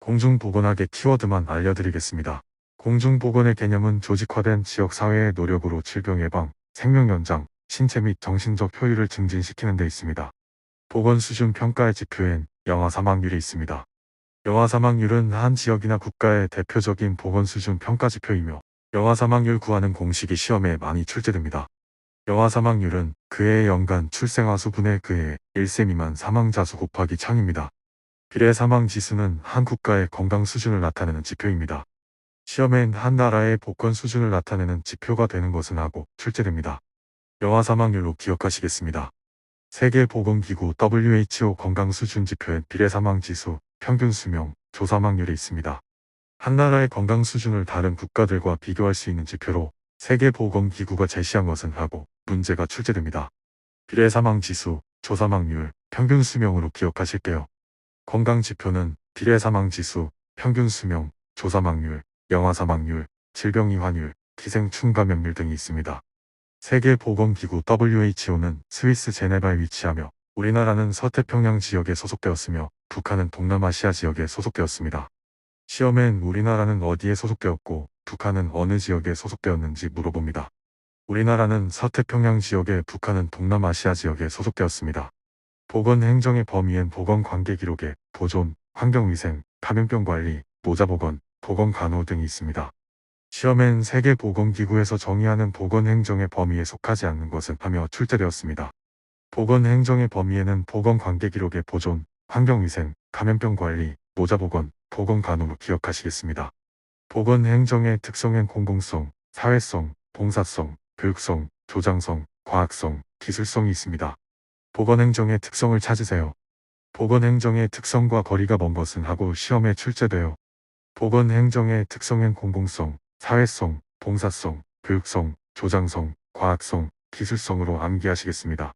공중보건학의 키워드만 알려드리겠습니다. 공중보건의 개념은 조직화된 지역사회의 노력으로 질병 예방, 생명 연장, 신체 및 정신적 효율을 증진시키는 데 있습니다. 보건 수준 평가의 지표엔 영아 사망률이 있습니다. 영아 사망률은 한 지역이나 국가의 대표적인 보건 수준 평가 지표이며 영아 사망률 구하는 공식이 시험에 많이 출제됩니다. 영아 사망률은 그해의 연간 출생아 수분의 그해 1세 미만 사망자 수 곱하기 1000입니다. 비례 사망 지수는 한 국가의 건강 수준을 나타내는 지표입니다. 시험엔 한 나라의 보건 수준을 나타내는 지표가 되는 것은 하고 출제됩니다. 영아 사망률로 기억하시겠습니다. 세계보건기구 WHO 건강 수준 지표엔 비례 사망 지수, 평균 수명, 조사망률이 있습니다. 한 나라의 건강 수준을 다른 국가들과 비교할 수 있는 지표로 세계보건기구가 제시한 것은 하고 문제가 출제됩니다. 비례 사망 지수, 조사망률, 평균 수명으로 기억하실게요. 건강 지표는 비례 사망 지수, 평균 수명, 조사망률, 영아 사망률, 질병 이환율, 기생충 감염률 등이 있습니다. 세계보건기구 WHO는 스위스 제네바에 위치하며 우리나라는 서태평양 지역에 소속되었으며 북한은 동남아시아 지역에 소속되었습니다. 시험엔 우리나라는 어디에 소속되었고 북한은 어느 지역에 소속되었는지 물어봅니다. 우리나라는 서태평양 지역에, 북한은 동남아시아 지역에 소속되었습니다. 보건행정의 범위엔 보건관계기록에 보존, 환경위생, 감염병관리, 모자보건, 보건간호 등이 있습니다. 시험엔 세계보건기구에서 정의하는 보건행정의 범위에 속하지 않는 것은 하며 출제되었습니다. 보건행정의 범위에는 보건관계기록의 보존, 환경위생, 감염병관리, 모자보건, 보건간호로 기억하시겠습니다. 보건행정의 특성엔 공공성, 사회성, 봉사성, 교육성, 조장성, 과학성, 기술성이 있습니다. 보건행정의 특성을 찾으세요. 보건행정의 특성과 거리가 먼 것은 하고 시험에 출제돼요. 보건행정의 특성엔 공공성, 사회성, 봉사성, 교육성, 조장성, 과학성, 기술성으로 암기하시겠습니다.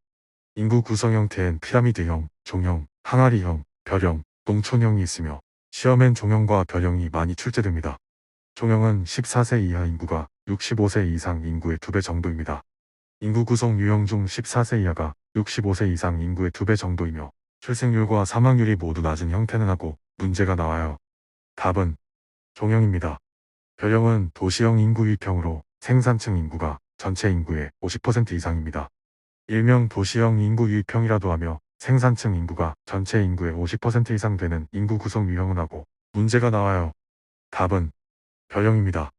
인구 구성 형태엔 피라미드형, 종형, 항아리형, 별형, 농촌형이 있으며 시험엔 종형과 별형이 많이 출제됩니다. 종형은 14세 이하 인구가 65세 이상 인구의 2배 정도입니다. 인구 구성 유형 중 14세 이하가 65세 이상 인구의 2배 정도이며 출생률과 사망률이 모두 낮은 형태는 하고 문제가 나와요. 답은 종형입니다. 별형은 도시형 인구 유평으로 생산층 인구가 전체 인구의 50% 이상입니다. 일명 도시형 인구 유평이라도 하며 생산층 인구가 전체 인구의 50% 이상 되는 인구 구성 유형은 하고 문제가 나와요. 답은 별형입니다.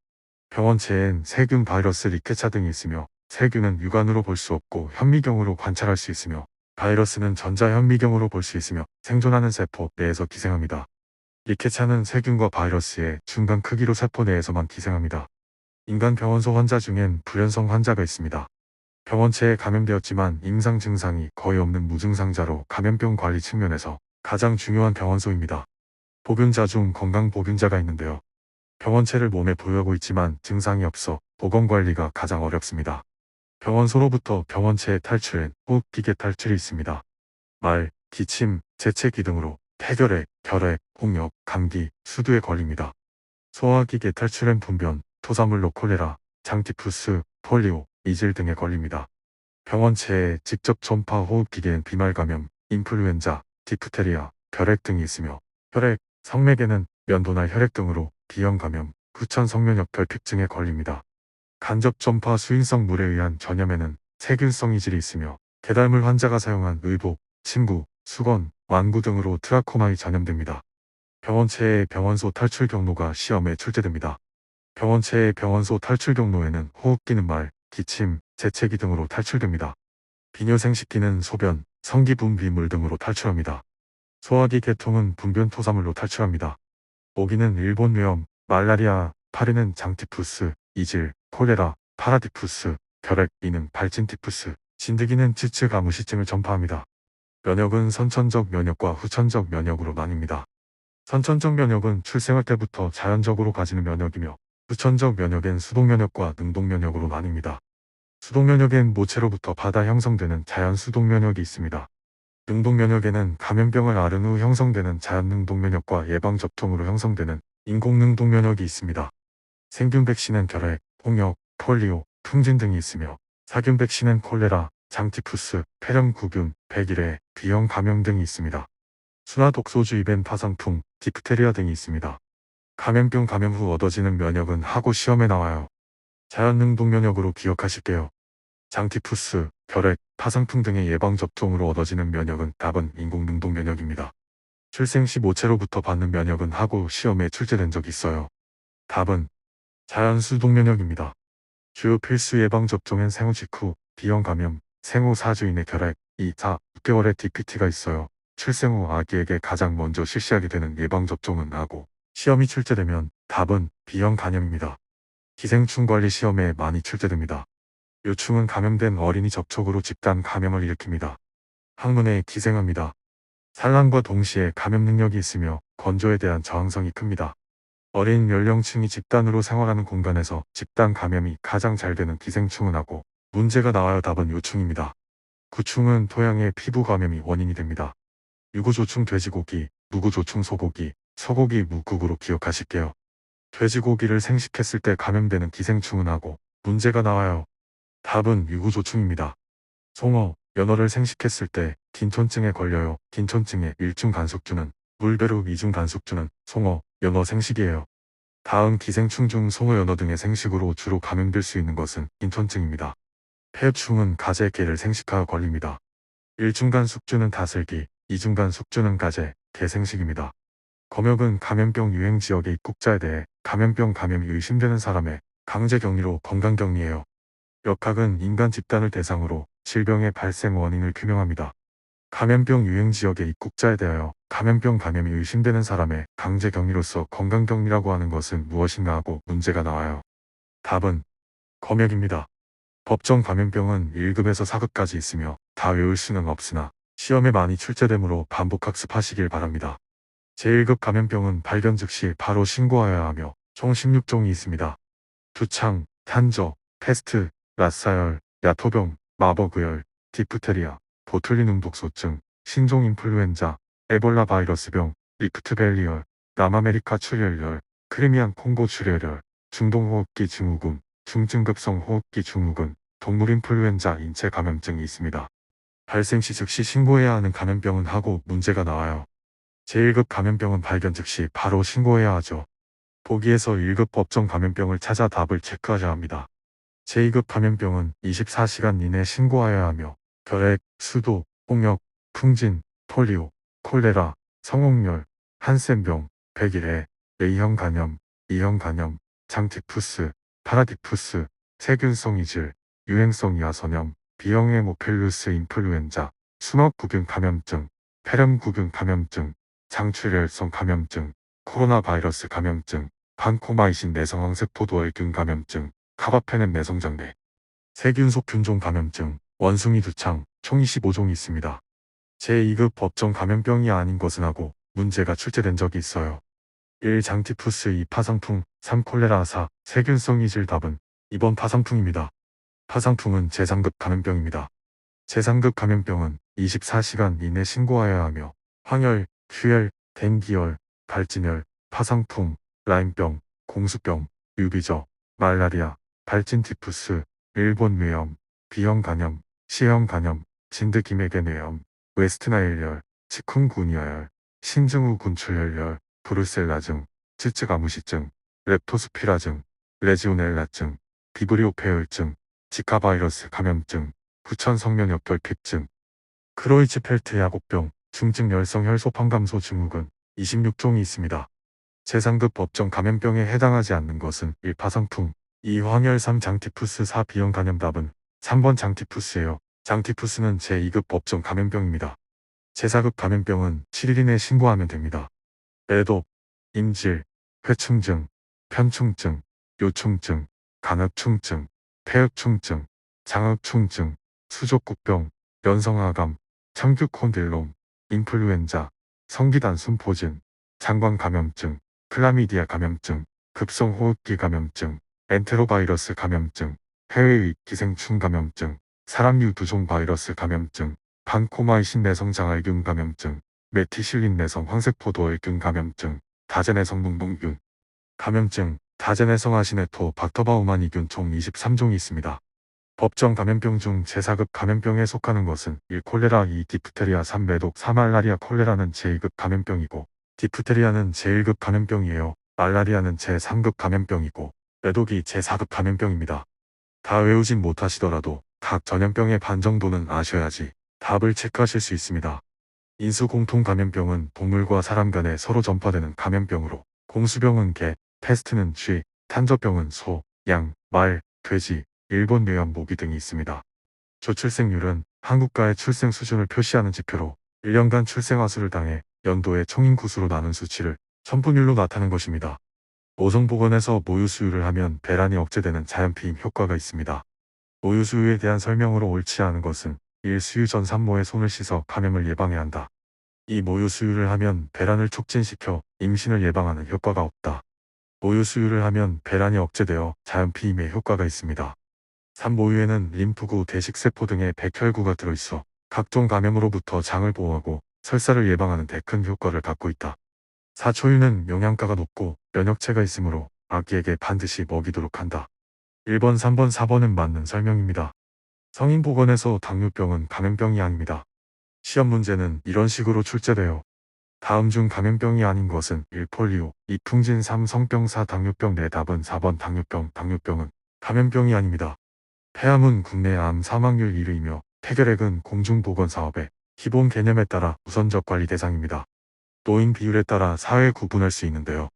병원체엔 세균, 바이러스, 리케차 등이 있으며 세균은 육안으로 볼 수 없고 현미경으로 관찰할 수 있으며 바이러스는 전자현미경으로 볼 수 있으며 생존하는 세포 내에서 기생합니다. 리케차는 세균과 바이러스의 중간 크기로 세포 내에서만 기생합니다. 인간 병원소 환자 중엔 불연성 환자가 있습니다. 병원체에 감염되었지만 임상 증상이 거의 없는 무증상자로 감염병 관리 측면에서 가장 중요한 병원소입니다. 보균자 중 건강 보균자가 있는데요. 병원체를 몸에 보유하고 있지만 증상이 없어 보건관리가 가장 어렵습니다. 병원소로부터 병원체의 탈출엔 호흡기계 탈출이 있습니다. 말, 기침, 재채기 등으로 폐결핵, 결핵, 홍역, 감기, 수두에 걸립니다. 소화기계 탈출엔 분변, 토사물로 콜레라, 장티푸스, 폴리오, 이질 등에 걸립니다. 병원체에 직접 전파 호흡기계엔 비말감염, 인플루엔자, 디프테리아, 결핵 등이 있으며 혈액, 성맥에는 면도나 혈액 등으로 B형 감염, 후천 성면역 결핍증에 걸립니다. 간접 전파 수인성 물에 의한 전염에는 세균성 이질이 있으며 계달물 환자가 사용한 의복, 침구, 수건, 완구 등으로 트라코마에 전염됩니다. 병원체의 병원소 탈출 경로가 시험에 출제됩니다. 병원체의 병원소 탈출 경로에는 호흡기는 말, 기침, 재채기 등으로 탈출됩니다. 비뇨생식기는 소변, 성기 분비물 등으로 탈출합니다. 소화기 계통은 분변 토사물로 탈출합니다. 모기는 일본뇌염, 말라리아, 파리는 장티푸스, 이질, 콜레라, 파라디푸스, 결핵, 이는 발진티푸스, 진드기는 츠츠 가무시증을 전파합니다. 면역은 선천적 면역과 후천적 면역으로 나뉩니다. 선천적 면역은 출생할 때부터 자연적으로 가지는 면역이며 후천적 면역엔 수동면역과 능동면역으로 나뉩니다. 수동면역엔 모체로부터 받아 형성되는 자연 수동면역이 있습니다. 능동면역에는 감염병을 앓은 후 형성되는 자연능동면역과 예방접종으로 형성되는 인공능동면역이 있습니다. 생균 백신엔 결핵, 홍역, 폴리오, 풍진 등이 있으며 사균 백신엔 콜레라, 장티푸스, 폐렴구균, 백일해, B형 감염 등이 있습니다. 순화 독소주입엔 파상풍, 디프테리아 등이 있습니다. 감염병 감염 후 얻어지는 면역은 하고 시험에 나와요. 자연능동 면역으로 기억하실게요. 장티푸스, 결핵, 파상풍 등의 예방접종으로 얻어지는 면역은 답은 인공능동 면역입니다. 출생 시 모체로부터 받는 면역은 하고 시험에 출제된 적이 있어요. 답은 자연수동 면역입니다. 주요 필수 예방접종엔 생후 직후, B형 감염, 생후 4주 이내 결핵, 2, 4, 6개월의 DPT가 있어요. 출생 후 아기에게 가장 먼저 실시하게 되는 예방접종은 하고 시험이 출제되면 답은 B형 간염입니다. 기생충 관리 시험에 많이 출제됩니다. 요충은 감염된 어린이 접촉으로 집단 감염을 일으킵니다. 항문에 기생합니다. 산란과 동시에 감염 능력이 있으며 건조에 대한 저항성이 큽니다. 어린 연령층이 집단으로 생활하는 공간에서 집단 감염이 가장 잘 되는 기생충은 하고 문제가 나와요. 답은 요충입니다. 구충은 토양의 피부 감염이 원인이 됩니다. 유구조충 돼지고기, 무구조충 소고기, 소고기 무국으로 기억하실게요. 돼지고기를 생식했을 때 감염되는 기생충은 하고 문제가 나와요. 답은 유구조충입니다. 송어, 연어를 생식했을 때 긴촌증에 걸려요. 긴촌증의 1중 간속주는 물배로 2중 간속주는 송어, 연어 생식이에요. 다음 기생충 중 송어, 연어 등의 생식으로 주로 감염될 수 있는 것은 긴촌증입니다. 폐흡충은 가재, 개를 생식하여 걸립니다. 1중 간속주는 다슬기, 2중 간속주는 가재, 개 생식입니다. 검역은 감염병 유행 지역의 입국자에 대해 감염병 감염이 의심되는 사람의 강제 격리로 건강격리예요. 역학은 인간 집단을 대상으로 질병의 발생 원인을 규명합니다. 감염병 유행 지역의 입국자에 대하여 감염병 감염이 의심되는 사람의 강제 격리로서 건강격리라고 하는 것은 무엇인가 하고 문제가 나와요. 답은 검역입니다. 법정 감염병은 1급에서 4급까지 있으며 다 외울 수는 없으나 시험에 많이 출제되므로 반복 학습하시길 바랍니다. 제1급 감염병은 발견 즉시 바로 신고하여야 하며 총 16종이 있습니다. 두창, 탄저, 패스트, 라사열, 야토병, 마버그열, 디프테리아, 보툴리눔 독소증, 신종 인플루엔자, 에볼라 바이러스병, 리프트밸리열, 남아메리카 출혈열, 크리미안 콩고 출혈열, 중동호흡기 증후군, 중증급성 호흡기 증후군, 동물 인플루엔자 인체 감염증이 있습니다. 발생 시 즉시 신고해야 하는 감염병은 하고 문제가 나와요. 제1급 감염병은 발견 즉시 바로 신고해야 하죠. 보기에서 1급 법정 감염병을 찾아 답을 체크하셔야 합니다. 제2급 감염병은 24시간 이내 신고하여야 하며 결핵, 수도, 홍역, 풍진, 폴리오, 콜레라, 성홍열, 한센병, 백일해, A형 간염, E형 간염, 장티푸스, 파라디푸스, 세균성 이질, 유행성 이하선염, B형 헤모필루스 인플루엔자, 수막구균 감염증, 폐렴구균 감염증, 장출혈성 감염증, 코로나 바이러스 감염증, 반코마이신 내성황세포도알균 감염증, 카바페넨 내성장애, 세균속 균종 감염증, 원숭이 두창, 총 25종이 있습니다. 제2급 법정 감염병이 아닌 것은 하고 문제가 출제된 적이 있어요. 1. 장티푸스, 2. 파상풍, 3. 콜레라, 4. 세균성 이질. 답은 2번 파상풍입니다. 파상풍은 제3급 감염병입니다. 제3급 감염병은 24시간 이내 신고하여야 하며 황열, 휴열, 댕기열, 발진열, 파상풍, 라임병, 공수병, 유비저, 말라리아, 발진티푸스, 일본 뇌염, B형 간염, C형 간염, 진드기맥의 뇌염, 웨스트나일열, 치쿤구니아열, 신증후 군출혈열, 브루셀라증, 츠츠가무시증, 렙토스피라증, 레지오넬라증, 비브리오 폐혈증, 지카바이러스 감염증, 후천성면역결핍증, 크로이츠펠트 야곡병, 중증 열성 혈소판감소 증후군 26종이 있습니다. 제3급 법정 감염병에 해당하지 않는 것은 1. 파상풍, 2. 황열, 3. 장티푸스, 4. B형 간염. 답은 3번 장티푸스예요. 장티푸스는 제2급 법정 감염병입니다. 제4급 감염병은 7일 이내 신고하면 됩니다. 애독, 임질, 회충증, 편충증, 요충증, 간흡충증, 폐흡충증, 장흡충증, 수족구병, 연성아감, 청규콘딜롬, 인플루엔자, 성기단순포진, 장관감염증, 클라미디아 감염증, 급성호흡기 감염증, 엔테로바이러스 감염증, 해외의 기생충 감염증, 사람류 두종 바이러스 감염증, 반코마이신 내성장알균 감염증, 메티실린 내성 황색포도알균 감염증, 다제내성 뭉뭉균 감염증, 다제내성 아시네토 박터바우마니균 총 23종이 있습니다. 법정 감염병 중 제4급 감염병에 속하는 것은 1. 콜레라, 2. 디프테리아, 3. 매독, 4. 말라리아. 콜레라는 제2급 감염병이고 디프테리아는 제1급 감염병이에요. 말라리아는 제3급 감염병이고 매독이 제4급 감염병입니다. 다 외우진 못하시더라도 각 전염병의 반 정도는 아셔야지 답을 체크하실 수 있습니다. 인수공통감염병은 동물과 사람 간에 서로 전파되는 감염병으로 공수병은 개, 패스트는 쥐, 탄저병은 소, 양, 말, 돼지, 일본 뇌염, 모기 등이 있습니다. 저출생률은 한국가의 출생 수준을 표시하는 지표로 1년간 출생아 수를 당해 연도의 총인구수로 나눈 수치를 천분율로 나타낸 것입니다. 모성보건에서 모유수유를 하면 배란이 억제되는 자연피임 효과가 있습니다. 모유수유에 대한 설명으로 옳지 않은 것은 1. 수유 전 산모의 손을 씻어 감염을 예방해야 한다. 2. 모유수유를 하면 배란을 촉진시켜 임신을 예방하는 효과가 없다. 모유수유를 하면 배란이 억제되어 자연피임에 효과가 있습니다. 3. 모유에는 림프구, 대식세포 등의 백혈구가 들어있어 각종 감염으로부터 장을 보호하고 설사를 예방하는 데 큰 효과를 갖고 있다. 4. 초유는 영양가가 높고 면역체가 있으므로 아기에게 반드시 먹이도록 한다. 1번, 3번, 4번은 맞는 설명입니다. 성인보건에서 당뇨병은 감염병이 아닙니다. 시험 문제는 이런 식으로 출제돼요. 다음 중 감염병이 아닌 것은 1. 폴리오, 2. 풍진, 3. 성병, 4. 당뇨병. 내 답은 4번 당뇨병. 당뇨병은 감염병이 아닙니다. 폐암은 국내 암 사망률 1위이며 폐결핵은 공중보건사업의 기본 개념에 따라 우선적 관리 대상입니다. 노인 비율에 따라 사회 구분할 수 있는데요.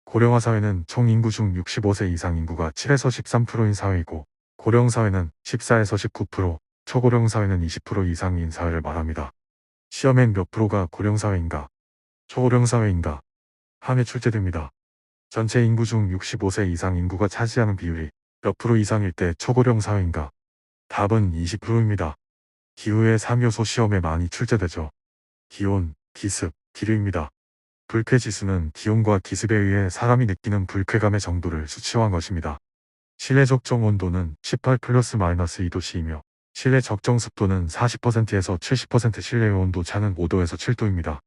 고령화 사회는 총 인구 중 65세 이상 인구가 7에서 13%인 사회이고 고령 사회는 14에서 19%, 초고령 사회는 20% 이상인 사회를 말합니다. 시험엔 몇 프로가 고령 사회인가, 초고령 사회인가 함에 출제됩니다. 전체 인구 중 65세 이상 인구가 차지하는 비율이 몇 프로 이상일 때 초고령 사회인가? 답은 20%입니다. 기후의 3요소 시험에 많이 출제되죠. 기온, 기습, 기류입니다. 불쾌지수는 기온과 기습에 의해 사람이 느끼는 불쾌감의 정도를 수치화한 것입니다. 실내 적정 온도는 18 플러스 마이너스 2도씨이며 실내 적정 습도는 40%에서 70%, 실내 온도 차는 5도에서 7도입니다.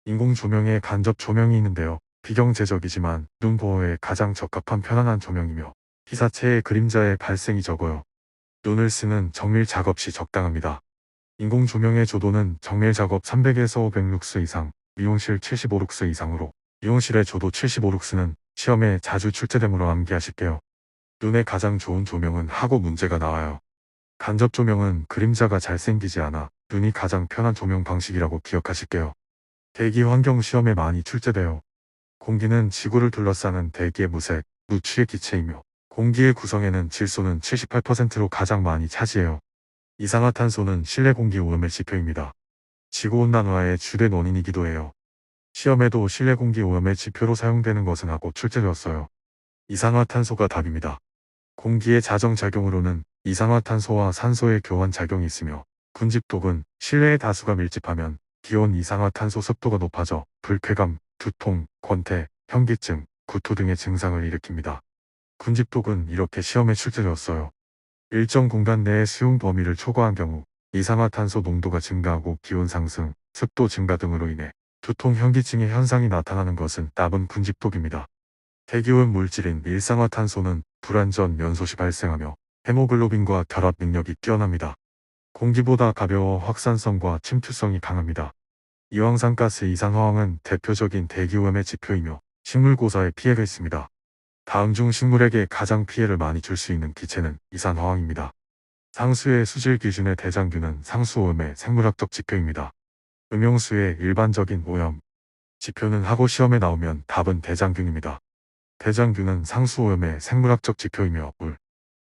인공 조명에 간접 조명이 있는데요. 비경제적이지만 눈 보호에 가장 적합한 편안한 조명이며 피사체의 그림자의 발생이 적어요. 눈을 쓰는 정밀 작업 시 적당합니다. 인공 조명의 조도는 정밀 작업 300에서 500룩스 이상, 미용실 75룩스 이상으로 미용실의 조도 75룩스는 시험에 자주 출제되므로 암기하실게요. 눈에 가장 좋은 조명은 하고 문제가 나와요. 간접 조명은 그림자가 잘생기지 않아 눈이 가장 편한 조명 방식이라고 기억하실게요. 대기 환경 시험에 많이 출제돼요. 공기는 지구를 둘러싸는 대기의 무색, 무취의 기체이며 공기의 구성에는 질소는 78%로 가장 많이 차지해요. 이산화탄소는 실내 공기 오염의 지표입니다. 지구온난화의 주된 원인이기도 해요. 시험에도 실내 공기 오염의 지표로 사용되는 것은 하고 출제되었어요. 이산화탄소가 답입니다. 공기의 자정작용으로는 이산화탄소와 산소의 교환작용이 있으며 군집독은 실내의 다수가 밀집하면 기온, 이산화탄소 습도가 높아져 불쾌감, 두통, 권태, 현기증, 구토 등의 증상을 일으킵니다. 군집독은 이렇게 시험에 출제되었어요. 일정 공간 내의 수용 범위를 초과한 경우 이산화탄소 농도가 증가하고 기온 상승, 습도 증가 등으로 인해 두통, 현기증의 현상이 나타나는 것은 답은 군집독입니다. 대기오염 물질인 일산화탄소는 불완전 연소시 발생하며 헤모글로빈과 결합 능력이 뛰어납니다. 공기보다 가벼워 확산성과 침투성이 강합니다. 이황산가스, 이산화황은 대표적인 대기오염의 지표이며 식물 고사에 피해가 있습니다. 다음 중 식물에게 가장 피해를 많이 줄 수 있는 기체는 이산화황입니다. 상수의 수질 기준의 대장균은 상수오염의 생물학적 지표입니다. 음용수의 일반적인 오염 지표는 하고 시험에 나오면 답은 대장균입니다. 대장균은 상수오염의 생물학적 지표이며 물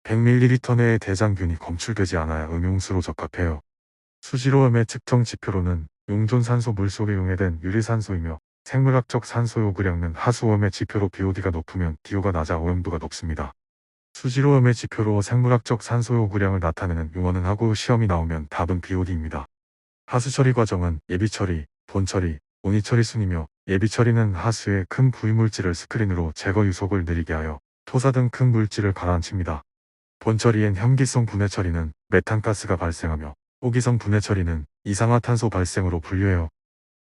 100ml 내의 대장균이 검출되지 않아야 음용수로 적합해요. 수질오염의 측정 지표로는 용존산소 물속에 용해된 유리산소이며 생물학적 산소 요구량은 하수오염의 지표로 BOD가 높으면 DO가 낮아 오염도가 높습니다. 수질오염의 지표로 생물학적 산소 요구량을 나타내는 용어는 하고 시험이 나오면 답은 BOD입니다. 하수처리 과정은 예비처리, 본처리, 온이처리 순이며 예비처리는 하수의 큰 부유물질을 스크린으로 제거 유속을 느리게 하여 토사 등 큰 물질을 가라앉힙니다. 본처리엔 혐기성 분해 처리는 메탄가스가 발생하며 호기성 분해 처리는 이산화탄소 발생으로 분류해요.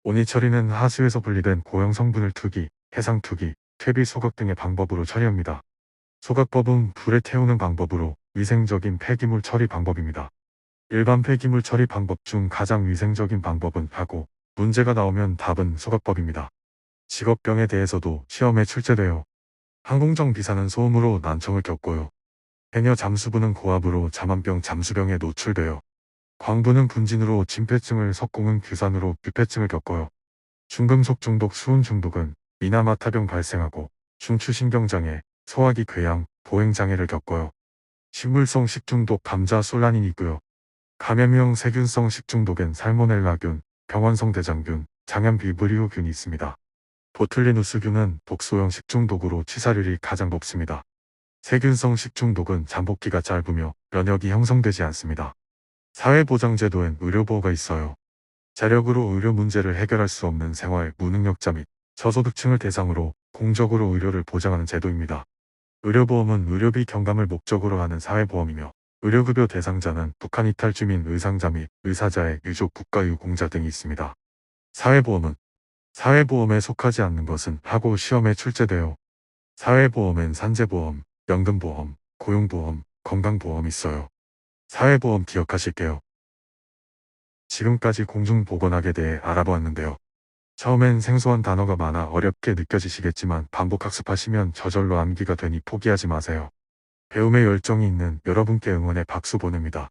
온이처리는 하수에서 분리된 고형 성분을 투기, 해상 투기, 퇴비 소각 등의 방법으로 처리합니다. 소각법은 불에 태우는 방법으로 위생적인 폐기물 처리 방법입니다. 일반 폐기물 처리 방법 중 가장 위생적인 방법은 하고, 문제가 나오면 답은 소각법입니다. 직업병에 대해서도 시험에 출제돼요. 항공정 비사는 소음으로 난청을 겪고요. 해녀 잠수부는 고압으로 잠안병 잠수병에 노출돼요. 광부는 분진으로 진폐증을, 석공은 규산으로 규폐증을 겪어요. 중금속 중독, 수은 중독은 이나마타병 발생하고 중추신경장애, 소화기 궤양, 보행장애를 겪어요. 식물성 식중독, 감자 솔라닌이 있고요. 감염형 세균성 식중독엔 살모넬라균, 병원성 대장균, 장염 비브리오균이 있습니다. 보툴리누스균은 독소형 식중독으로 치사율이 가장 높습니다. 세균성 식중독은 잠복기가 짧으며 면역이 형성되지 않습니다. 사회보장제도엔 의료보호가 있어요. 자력으로 의료 문제를 해결할 수 없는 생활 무능력자 및 저소득층을 대상으로 공적으로 의료를 보장하는 제도입니다. 의료보험은 의료비 경감을 목적으로 하는 사회보험이며, 의료급여 대상자는 북한 이탈 주민, 의상자 및 의사자의 유족, 국가유공자 등이 있습니다. 사회보험은 사회보험에 속하지 않는 것은 하고 시험에 출제돼요. 사회보험엔 산재보험, 연금보험, 고용보험, 건강보험이 있어요. 사회보험 기억하실게요. 지금까지 공중보건학에 대해 알아보았는데요. 처음엔 생소한 단어가 많아 어렵게 느껴지시겠지만 반복 학습하시면 저절로 암기가 되니 포기하지 마세요. 배움에 열정이 있는 여러분께 응원의 박수 보냅니다.